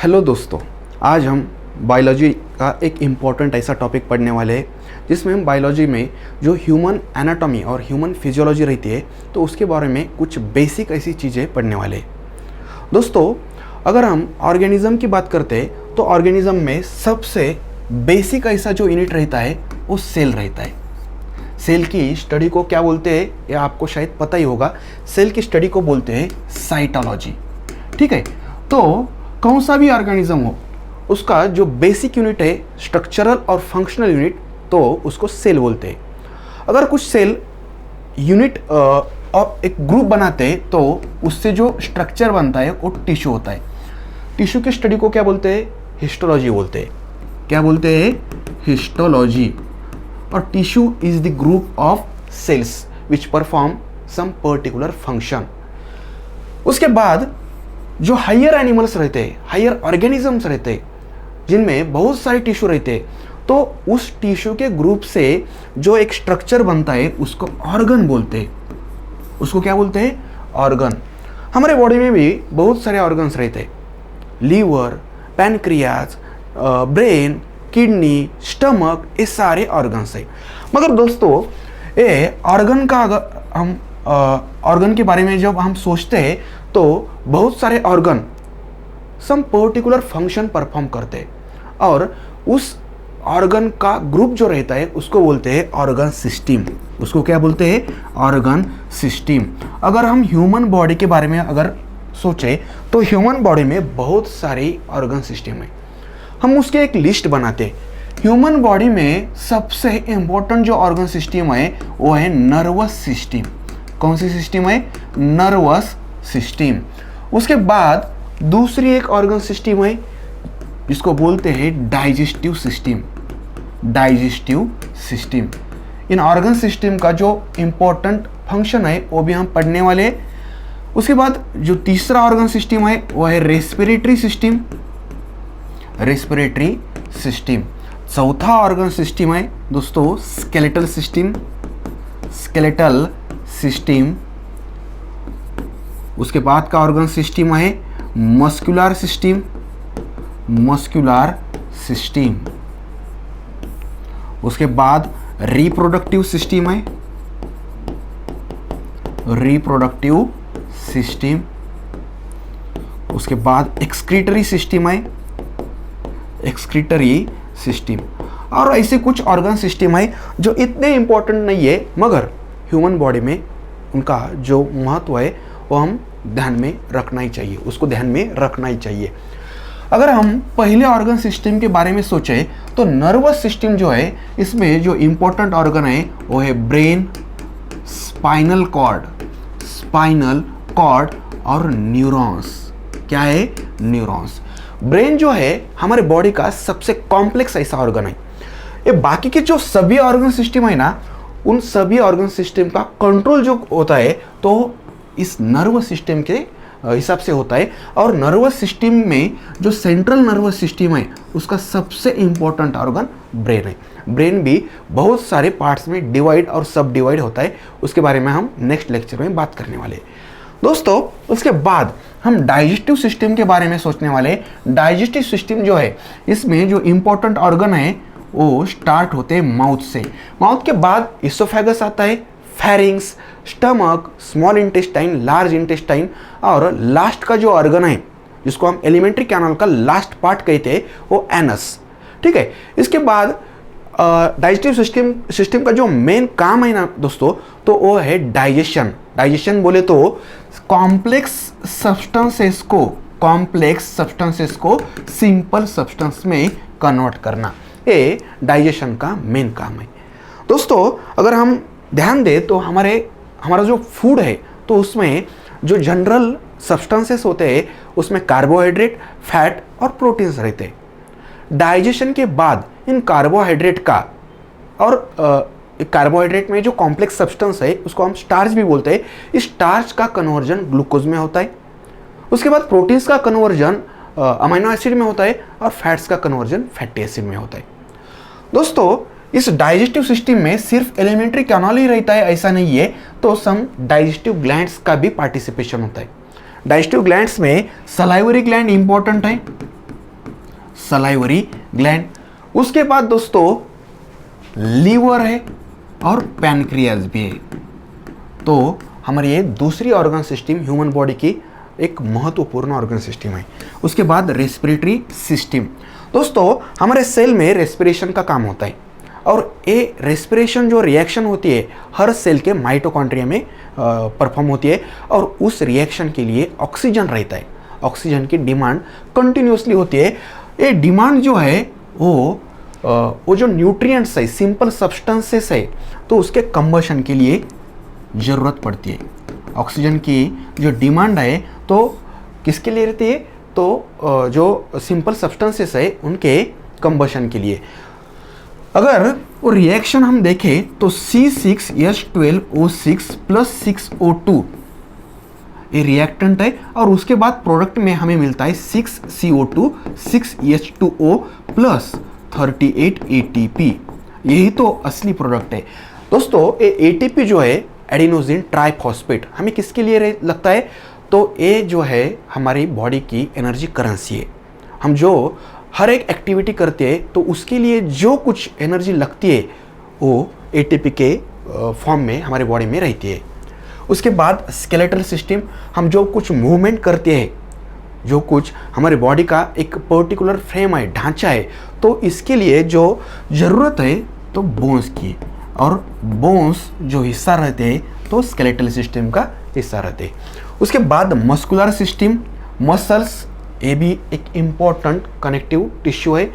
Hello दोस्तों, आज हम बायोलॉजी का एक इम्पॉर्टेंट ऐसा टॉपिक पढ़ने वाले हैं जिसमें हम बायोलॉजी में जो ह्यूमन एनाटॉमी और ह्यूमन फिजियोलॉजी रहती है तो उसके बारे में कुछ बेसिक ऐसी चीज़ें पढ़ने वाले हैं। दोस्तों, अगर हम ऑर्गेनिज्म की बात करते हैं तो ऑर्गेनिज्म में सबसे बेसिक ऐसा जो यूनिट रहता है वो सेल रहता है। सेल की स्टडी को क्या बोलते हैं ये आपको शायद पता ही होगा। सेल की स्टडी को बोलते हैं साइटोलॉजी। ठीक है, तो कौन सा भी ऑर्गेनिज्म हो उसका जो बेसिक यूनिट है स्ट्रक्चरल और फंक्शनल यूनिट, तो उसको सेल बोलते हैं। अगर कुछ सेल यूनिट और एक ग्रुप बनाते हैं तो उससे जो स्ट्रक्चर बनता है वो टिश्यू होता है। टिश्यू की स्टडी को क्या बोलते हैं? हिस्टोलॉजी बोलते हैं। क्या बोलते हैं? हिस्टोलॉजी। और tissue is the group of cells which perform some particular function. उसके बाद जो हायर एनिमल्स रहते हैं, हायर ऑर्गेनिजम्स रहते हैं जिनमें बहुत सारे टिश्यू रहते हैं, तो उस टिश्यू के ग्रुप से जो एक स्ट्रक्चर बनता है उसको ऑर्गन बोलते हैं। उसको क्या बोलते हैं? ऑर्गन। हमारे बॉडी में भी बहुत सारे ऑर्गन्स रहते हैं। Liver, pancreas, brain, kidney, stomach, ये सारे ऑर्गन्स है। मगर दोस्तों, ये ऑर्गन का अगर हम ऑर्गन के बारे में जब हम सोचते हैं तो बहुत सारे organ some particular function perform करते हैं और उस ऑर्गन का ग्रुप जो रहता है उसको बोलते हैं ऑर्गन सिस्टम। उसको क्या बोलते हैं? Organ system. अगर हम ह्यूमन बॉडी के बारे में अगर सोचें तो ह्यूमन बॉडी में बहुत सारी ऑर्गन सिस्टम है। हम उसके एक लिस्ट बनाते हैं। ह्यूमन बॉडी में सबसे इंपॉर्टेंट जो ऑर्गन सिस्टम है वो है नर्वस सिस्टम। कौन सी सिस्टम है? Nervous system. उसके बाद दूसरी एक ऑर्गन सिस्टम है जिसको बोलते हैं डाइजेस्टिव सिस्टम। Digestive system. इन ऑर्गन सिस्टम का जो इंपॉर्टेंट फंक्शन है वो भी हम पढ़ने वाले हैं। उसके बाद जो तीसरा ऑर्गन सिस्टम है वो है रेस्पिरेटरी सिस्टम। Respiratory system. चौथा ऑर्गन सिस्टम है दोस्तों स्केलेटल सिस्टम। Skeletal system. उसके बाद का ऑर्गन सिस्टम है मस्कुलर सिस्टम। Muscular system. उसके बाद रिप्रोडक्टिव सिस्टम है। Reproductive system. उसके बाद एक्सक्रीटरी सिस्टम है। Excretory system. और ऐसे कुछ ऑर्गन सिस्टम है जो इतने इंपॉर्टेंट नहीं है मगर ह्यूमन बॉडी में उनका जो महत्व है वो हम ध्यान में रखना ही चाहिए। उसको ध्यान में रखना ही चाहिए। अगर हम पहले ऑर्गन सिस्टम के बारे में सोचें तो नर्वस सिस्टम जो है इसमें जो इंपॉर्टेंट ऑर्गन है वो है brain, spinal cord, spinal cord और न्यूरॉन्स। क्या है? न्यूरॉन्स। ब्रेन जो है हमारे बॉडी का सबसे कॉम्प्लेक्स ऐसा ऑर्गन है। ये बाकी के जो सभी ऑर्गन सिस्टम है ना, उन सभी ऑर्गन सिस्टम का कंट्रोल जो होता है तो इस नर्वस सिस्टम के हिसाब से होता है। और नर्वस सिस्टम में जो सेंट्रल नर्वस सिस्टम है उसका सबसे इंपॉर्टेंट ऑर्गन ब्रेन है। ब्रेन भी बहुत सारे पार्ट्स में डिवाइड और सब डिवाइड होता है। उसके बारे में हम नेक्स्ट लेक्चर में बात करने वाले हैं दोस्तों। उसके बाद हम डाइजेस्टिव सिस्टम के बारे में सोचने वाले। डाइजेस्टिव सिस्टम जो है इसमें जो इंपॉर्टेंट ऑर्गन है वो स्टार्ट होते हैं माउथ से। माउथ के बाद इसोफेगस आता है, pharynx, stomach, small intestine, large intestine और लास्ट का जो ऑर्गन है जिसको हम एलिमेंट्री कैनाल का लास्ट पार्ट कहते हैं वो एनस। ठीक है, इसके बाद डाइजेस्टिव सिस्टम का जो मेन काम है ना दोस्तों तो वो है डाइजेशन। डाइजेशन बोले तो कॉम्प्लेक्स सब्सटेंसेस को सिंपल सब्सटेंस में कन्वर्ट करना, ये डाइजेशन का मेन काम है दोस्तों। अगर हम ध्यान दें तो हमारा जो फूड है तो उसमें जो जनरल सब्सटेंसेस होते हैं उसमें कार्बोहाइड्रेट, फैट और प्रोटीन्स रहते हैं। डाइजेशन के बाद इन कार्बोहाइड्रेट का और कार्बोहाइड्रेट में जो कॉम्प्लेक्स सब्सटेंस है उसको हम स्टार्च भी बोलते हैं, इस स्टार्च का कन्वर्जन ग्लूकोज में होता है। उसके बाद प्रोटीन्स का कन्वर्जन अमीनो एसिड में होता है और फैट्स का कन्वर्जन फैटी एसिड में होता है दोस्तों। इस डाइजेस्टिव सिस्टम में सिर्फ एलिमेंट्री कैनाल ही रहता है ऐसा नहीं है, तो सम डाइजेस्टिव ग्लैंड्स का भी पार्टिसिपेशन होता है। डाइजेस्टिव ग्लैंड्स में सलाइवरी ग्लैंड इंपॉर्टेंट है, सलाइवरी ग्लैंड। उसके बाद दोस्तों लीवर है और पैनक्रियाज भी है। तो हमारी ये दूसरी ऑर्गन सिस्टम ह्यूमन बॉडी की एक महत्वपूर्ण ऑर्गन सिस्टम है। उसके बाद रेस्पिरेटरी सिस्टम। दोस्तों हमारे सेल में रेस्पिरेशन का काम होता है और ये रेस्पिरेशन जो रिएक्शन होती है हर सेल के माइटोकॉन्ड्रिया में परफॉर्म होती है और उस रिएक्शन के लिए ऑक्सीजन रहता है। ऑक्सीजन की डिमांड कंटिन्यूसली होती है। ये डिमांड जो है वो जो न्यूट्रिएंट्स है, सिंपल सब्सटेंसेस है, तो उसके कंबशन के लिए ज़रूरत पड़ती है। ऑक्सीजन की जो डिमांड है तो किसके लिए रहती है? तो जो सिंपल सब्सटेंसेस है उनके कंबशन के लिए। अगर वो रिएक्शन हम देखें तो C6H12O6 प्लस 6O2 ये रिएक्टेंट है और उसके बाद प्रोडक्ट में हमें मिलता है 6CO2 6H2O प्लस 38 ATP। यही तो असली प्रोडक्ट है दोस्तों। ये ATP जो है एडिनोसिन ट्राइफॉस्फेट हमें किसके लिए लगता है? तो ये जो है हमारी बॉडी की एनर्जी करेंसी है। हम जो हर एक एक्टिविटी करते हैं तो उसके लिए जो कुछ एनर्जी लगती है वो ATP के फॉर्म में हमारे बॉडी में रहती है। उसके बाद स्केलेटल सिस्टम, हम जो कुछ मूवमेंट करते हैं, जो कुछ हमारे बॉडी का एक पर्टिकुलर फ्रेम है, ढांचा है, तो इसके लिए जो ज़रूरत है तो बोन्स की, और बोन्स जो हिस्सा रहते हैं तो स्केलेटल सिस्टम का हिस्सा रहते हैं। उसके बाद मस्कुलर सिस्टम, मसल्स, ये भी एक इम्पॉर्टेंट कनेक्टिव टिश्यू है।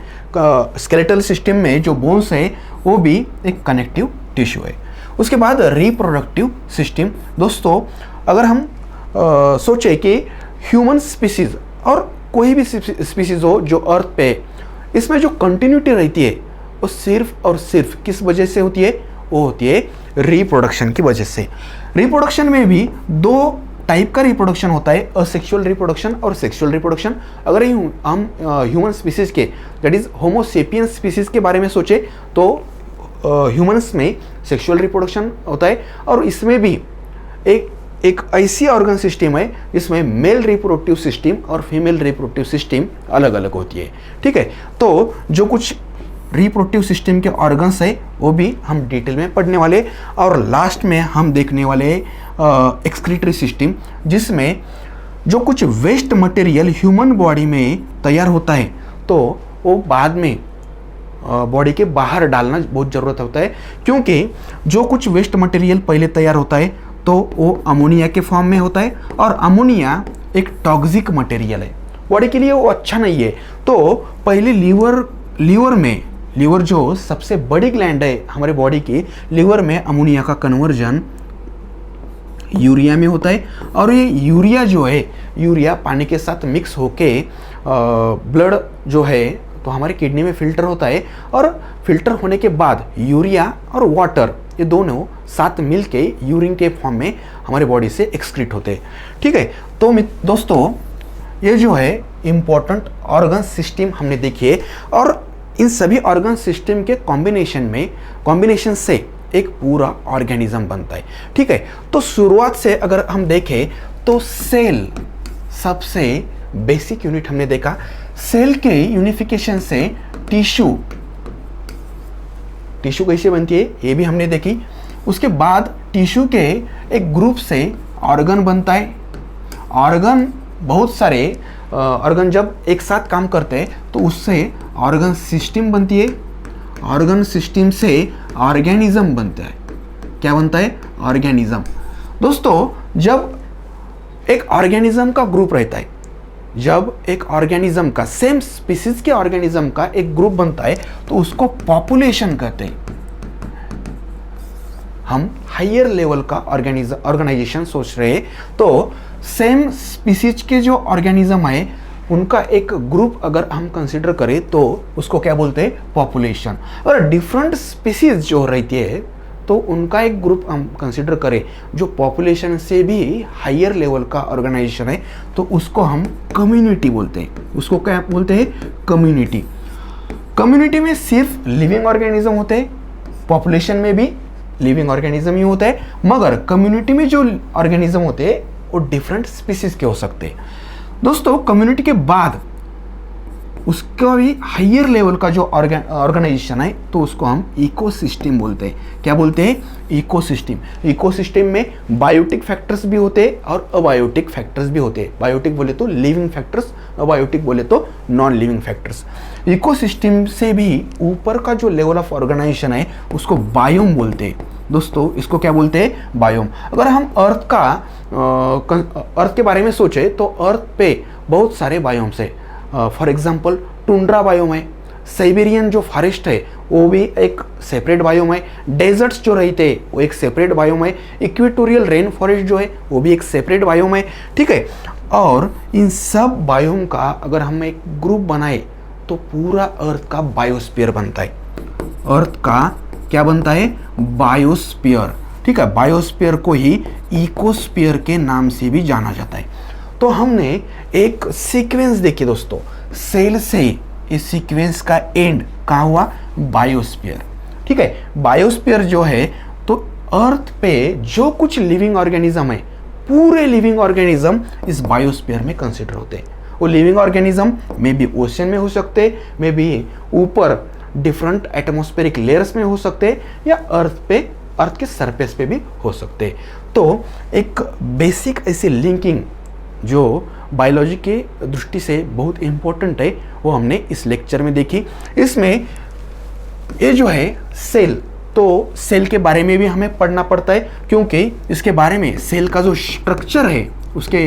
स्केलेटल सिस्टम में जो बोन्स है वो भी एक कनेक्टिव टिश्यू है। उसके बाद रिप्रोडक्टिव सिस्टम। दोस्तों अगर हम सोचें कि ह्यूमन स्पीसीज और कोई भी स्पीसीज हो जो अर्थ पे, इसमें जो कंटिन्यूटी रहती है वो सिर्फ और सिर्फ किस वजह से होती है? वो होती है रिप्रोडक्शन की वजह से। रिप्रोडक्शन में भी दो टाइप का रिप्रोडक्शन होता है, असेक्सुअल रिप्रोडक्शन और सेक्सुअल रिप्रोडक्शन। अगर हम ह्यूमन स्पीसीज के, that is homo sapiens species के बारे में सोचे तो ह्यूमंस में सेक्सुअल रिप्रोडक्शन होता है और इसमें भी एक ऐसी ऑर्गन सिस्टम है जिसमें मेल रिप्रोडक्टिव सिस्टम और फीमेल रिप्रोडक्टिव सिस्टम अलग अलग होती है। ठीक है, तो जो कुछ रिप्रोडक्टिव सिस्टम के ऑर्गन्स है वो भी हम डिटेल में पढ़ने वाले, और लास्ट में हम देखने वाले एक्सक्रीटरी सिस्टम, जिसमें जो कुछ वेस्ट मटेरियल ह्यूमन बॉडी में तैयार होता है तो वो बाद में बॉडी के बाहर डालना बहुत ज़रूरत होता है, क्योंकि जो कुछ वेस्ट मटेरियल पहले तैयार होता है तो वो अमोनिया के फॉर्म में होता है, और अमोनिया एक टॉक्सिक मटेरियल है, बॉडी के लिए वो अच्छा नहीं है। तो पहले लीवर जो सबसे बड़ी ग्लैंड है हमारे बॉडी की, लीवर में अमोनिया का कन्वर्जन यूरिया में होता है, और ये यूरिया जो है, यूरिया पानी के साथ मिक्स होके ब्लड जो है तो हमारे किडनी में फिल्टर होता है, और फिल्टर होने के बाद यूरिया और वाटर ये दोनों साथ मिलके यूरिन के फॉर्म में हमारे बॉडी से एक्सक्रीट होते हैं। ठीक है, तो दोस्तों ये जो है इम्पोर्टेंट ऑर्गन सिस्टम हमने देखी है, और इन सभी ऑर्गन सिस्टम के कॉम्बिनेशन से एक पूरा ऑर्गेनिज्म बनता है। ठीक है, तो शुरुआत से अगर हम देखें तो सेल सबसे बेसिक यूनिट हमने देखा। सेल के यूनिफिकेशन से टिश्यू कैसे बनती है ये भी हमने देखी। उसके बाद टिश्यू के एक ग्रुप से ऑर्गन बनता है। ऑर्गन, बहुत सारे ऑर्गन जब एक साथ काम करते हैं तो उससे ऑर्गन सिस्टम बनती है। ऑर्गन सिस्टम से ऑर्गेनिज्म बनता है। क्या बनता है? ऑर्गेनिज्म। दोस्तों जब एक ऑर्गेनिज्म का ग्रुप रहता है, जब एक ऑर्गेनिज्म का, सेम स्पीसीज के ऑर्गेनिज्म का एक ग्रुप बनता है तो उसको पॉपुलेशन कहते हैं। हम हायर लेवल का ऑर्गेनाइजेशन सोच रहे हैं, तो सेम स्पीसीज के जो ऑर्गेनिज्म है उनका एक ग्रुप अगर हम कंसिडर करें तो उसको क्या बोलते हैं? पॉपुलेशन। और डिफरेंट स्पीसीज जो रहती है तो उनका एक ग्रुप हम कंसिडर करें जो पॉपुलेशन से भी हायर लेवल का ऑर्गेनाइजेशन है तो उसको हम कम्युनिटी बोलते हैं। उसको क्या बोलते हैं? कम्युनिटी। कम्युनिटी में सिर्फ लिविंग ऑर्गेनिज्म होते हैं, पॉपुलेशन में भी लिविंग ऑर्गेनिज्म ही होता है, मगर कम्युनिटी में जो ऑर्गेनिज्म होते हैं वो डिफरेंट स्पीसीज के हो सकते हैं। दोस्तों कम्युनिटी के बाद उसका भी हायर लेवल का जो ऑर्गेनाइजेशन है तो उसको हम इकोसिस्टम बोलते हैं। क्या बोलते हैं? इकोसिस्टम। इकोसिस्टम में बायोटिक फैक्टर्स भी होते हैं और अबायोटिक फैक्टर्स भी होते हैं। बायोटिक बोले तो लिविंग फैक्टर्स, अबायोटिक बोले तो नॉन लिविंग फैक्टर्स। इकोसिस्टम से भी ऊपर का जो लेवल ऑफ ऑर्गेनाइजेशन है उसको बायोम बोलते हैं। दोस्तों इसको क्या बोलते हैं? बायोम। अगर हम अर्थ के बारे में सोचे तो अर्थ पे बहुत सारे बायोम्स है। फॉर एग्जांपल टुंड्रा बायोम है, साइबेरियन जो फॉरेस्ट है वो भी एक सेपरेट बायोम है, डेजर्ट्स जो रहते हैं वो एक सेपरेट बायोम है, इक्वेटोरियल रेन फॉरेस्ट जो है वो भी एक सेपरेट बायोम है। ठीक है, और इन सब बायोम का अगर हम एक ग्रुप बनाए तो पूरा अर्थ का बायोस्फीयर बनता है। अर्थ का क्या बनता है? बायोस्फीयर। ठीक है, बायोस्फीयर को ही इकोस्फीयर के नाम से भी जाना जाता है। तो हमने एक सीक्वेंस देखी दोस्तों, सेल से इस सीक्वेंस का एंड कहाँ हुआ? बायोस्फीयर। ठीक है, बायोस्फीयर जो है तो अर्थ पे जो कुछ लिविंग ऑर्गेनिज्म है पूरे लिविंग ऑर्गेनिज्म इस बायोस्फीयर में कंसिडर होते हैं। वो living organism may be ocean में हो सकते हैं, मे बी ऊपर डिफरेंट एटमॉस्फेरिक लेयर्स में हो सकते हैं, या अर्थ के सरफेस पे भी हो सकते हैं। तो एक बेसिक ऐसी लिंकिंग जो बायोलॉजी के दृष्टि से बहुत इंपॉर्टेंट है वो हमने इस लेक्चर में देखी। इसमें ये जो है सेल, तो सेल के बारे में भी हमें पढ़ना पड़ता है क्योंकि इसके बारे में सेल का जो स्ट्रक्चर है उसके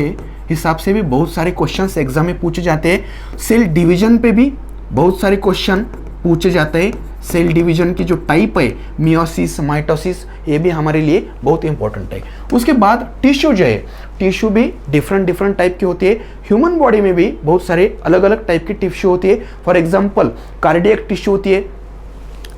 हिसाब से भी बहुत सारे क्वेश्चंस एग्जाम में पूछे जाते हैं। सेल डिवीजन पे भी बहुत सारे क्वेश्चन पूछे जाते हैं। सेल डिवीजन की जो टाइप है मियोसिस, माइटोसिस, ये भी हमारे लिए बहुत इंपॉर्टेंट है। उसके बाद टिश्यू जो है, टिश्यू भी डिफरेंट टाइप की होती है। ह्यूमन बॉडी में भी बहुत सारे अलग अलग टाइप की टिश्यू होती है। फॉर एग्जांपल कार्डियक टिश्यू होती है,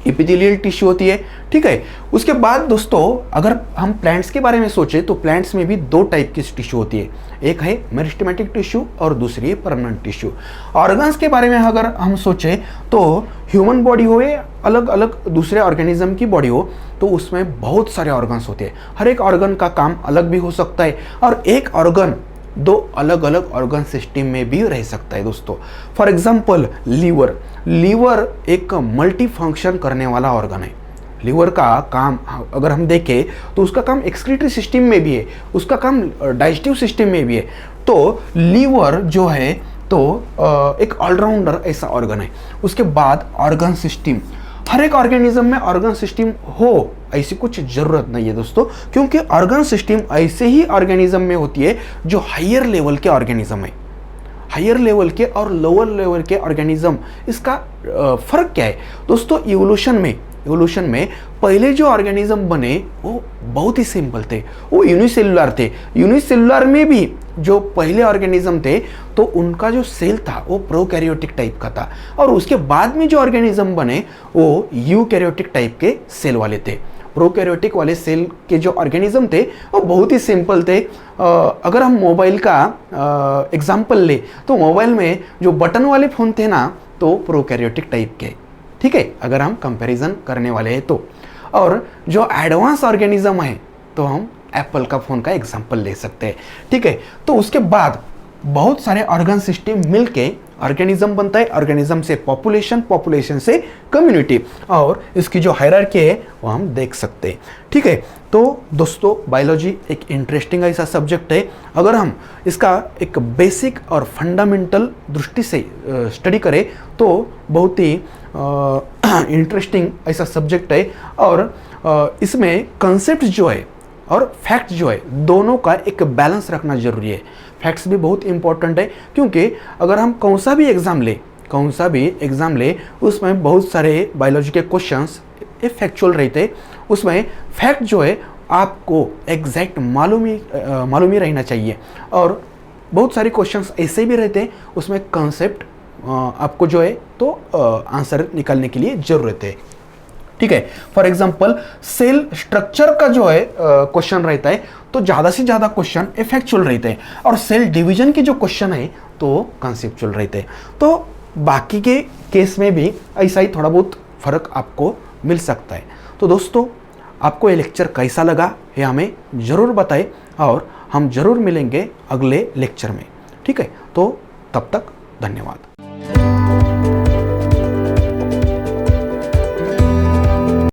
एपिथेलियल टिश्यू होती है। ठीक है, उसके बाद दोस्तों अगर हम प्लांट्स के बारे में सोचें तो प्लांट्स में भी दो टाइप की टिश्यू होती है, एक है मेरिस्टेमेटिक टिश्यू और दूसरी है परमानेंट टिश्यू। ऑर्गन्स के बारे में अगर हम सोचें तो ह्यूमन बॉडी हो या अलग अलग दूसरे ऑर्गेनिज्म की बॉडी हो तो उसमें बहुत सारे ऑर्गन्स होते हैं। हर एक ऑर्गन का काम अलग भी हो सकता है और एक ऑर्गन दो अलग अलग ऑर्गन सिस्टम में भी रह सकता है दोस्तों। फॉर एग्जांपल लीवर एक मल्टी फंक्शन करने वाला ऑर्गन है। लीवर का काम अगर हम देखें तो उसका काम एक्सक्रीटरी सिस्टम में भी है, उसका काम डाइजेस्टिव सिस्टम में भी है। तो लीवर जो है तो एक ऑलराउंडर ऐसा ऑर्गन है। उसके बाद ऑर्गन सिस्टम, हर एक ऑर्गेनिज्म में ऑर्गन सिस्टम हो ऐसी कुछ जरूरत नहीं है दोस्तों, क्योंकि ऑर्गन सिस्टम ऐसे ही ऑर्गेनिज्म में होती है जो हायर लेवल के ऑर्गेनिज्म है। हायर लेवल के और लोअर लेवल के ऑर्गेनिज्म, इसका फर्क क्या है दोस्तों? इवोल्यूशन में पहले जो ऑर्गेनिज्म बने वो बहुत ही सिंपल थे, वो यूनिसेलुलर थे। यूनिसेलुलर में भी जो पहले ऑर्गेनिज्म थे तो उनका जो सेल था वो प्रोकैरियोटिक टाइप का था, और उसके बाद में जो ऑर्गेनिज्म बने वो यूकैरियोटिक टाइप के सेल वाले थे। प्रोकैरियोटिक वाले सेल के जो ऑर्गेनिज्म थे वो बहुत ही सिंपल थे। अगर हम मोबाइल का एग्जाम्पल ले तो मोबाइल में जो बटन वाले फ़ोन थे ना तो प्रोकैरियोटिक टाइप के, ठीक है, अगर हम कंपैरिजन करने वाले हैं तो। और जो एडवांस ऑर्गेनिज्म है तो हम एप्पल का फ़ोन का एग्जाम्पल ले सकते हैं। ठीक है, तो उसके बाद बहुत सारे ऑर्गन सिस्टम मिलके ऑर्गेनिज्म बनता है। ऑर्गेनिज्म से पॉपुलेशन से कम्युनिटी, और इसकी जो हायरार्की है वो हम देख सकते हैं। ठीक है, तो दोस्तों बायोलॉजी एक इंटरेस्टिंग ऐसा सब्जेक्ट है। अगर हम इसका एक बेसिक और फंडामेंटल दृष्टि से स्टडी करें तो बहुत ही इंटरेस्टिंग ऐसा सब्जेक्ट है। और इसमें कंसेप्ट जो है और फैक्ट जो है दोनों का एक बैलेंस रखना जरूरी है। फैक्ट्स भी बहुत इंपॉर्टेंट है, क्योंकि अगर हम कौन सा भी एग्ज़ाम ले उसमें बहुत सारे बायोलॉजी के क्वेश्चंस फैक्चुअल रहते हैं। उसमें फैक्ट जो है आपको एग्जैक्ट मालूम ही रहना चाहिए, और बहुत सारे क्वेश्चंस ऐसे भी रहते हैं उसमें कंसेप्ट आपको जो है तो आंसर निकालने के लिए ज़रूरत है। ठीक है, फॉर एग्जांपल सेल स्ट्रक्चर का जो है क्वेश्चन रहता है तो ज़्यादा से ज़्यादा क्वेश्चन फैक्चुअल रहते हैं, और सेल डिवीजन के जो क्वेश्चन है तो कंसेप्चुअल रहते हैं। तो बाकी के केस में भी ऐसा ही थोड़ा बहुत फ़र्क आपको मिल सकता है। तो दोस्तों आपको ये लेक्चर कैसा लगा ये हमें ज़रूर बताएं, और हम ज़रूर मिलेंगे अगले लेक्चर में। ठीक है, तो तब तक धन्यवाद।